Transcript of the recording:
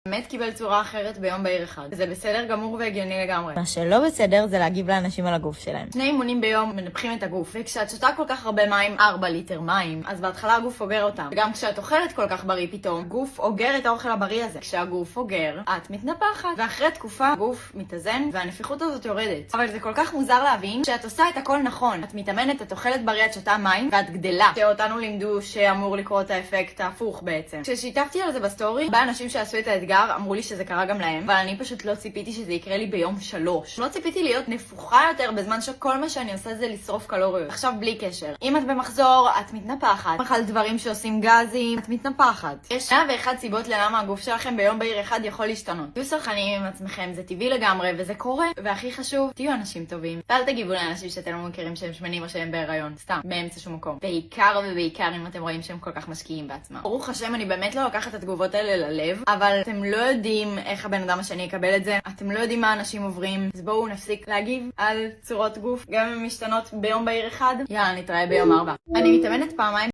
באמת קיבל צורה אחרת ביום בהיר אחד. זה בסדר גמור והגיוני לגמרי. מה שלא בסדר זה להגיב לאנשים על הגוף שלהם. 2 אימונים ביום מנפחים את הגוף, וכשאת שותה כל כך הרבה מים, 4 ליטר מים, אז בהתחלה הגוף אוגר אותם. וגם כשאת אוכלת כל כך בריא פתאום, גוף אוגר את האוכל הבריא הזה. כשהגוף אוגר, את מתנפחת. ואחרי תקופה, הגוף מתאזן והנפיחות הזאת יורדת. אבל זה כל כך מוזר להבין שאת עושה את הכל נכון. את מתאמנת, את אוכלת בריא, את שותה מים, ואת גדלה. שאותנו לימדו שאמור לקרות האפקט ההפוך בעצם. כששיתפתי על זה בסטורי, הרבה אנשים שעשו את האתגר אמרו לי שזה קרה גם להם, אבל אני פשוט לא ציפיתי שזה יקרה לי ביום 3. לא ציפיתי להיות נפוחה יותר בזמן שכל מה שאני עושה זה לשרוף קלוריות. עכשיו בלי קשר. אם את במחזור, את מתנפחת. על דברים שעושים גזים, את מתנפחת. יש 101 סיבות ללמה הגוף שלכם ביום בהיר אחד יכול להשתנות. תהיו סלחניים עם עצמכם, זה טבעי לגמרי וזה קורה. והכי חשוב, תהיו אנשים טובים. ואל תגיבו לאנשים שאתם לא מכירים שהם שמנים או שהם בהיריון. סתם, באמצע שום מקום. בעיקר אם אתם רואים שהם כל כך משקיעים בעצמם. ברוך השם, אני באמת לא לוקחת את התגובות האלה ללב, אבל אתם לא יודעים איך הבן אדם השני יקבל את זה. אתם לא יודעים מה אנשים עוברים. אז בואו נפסיק להגיב על צורות גוף, גם אם משתנות ביום בהיר אחד. יאללה, נתראה ביום 4. אני מתאמנת פעמיים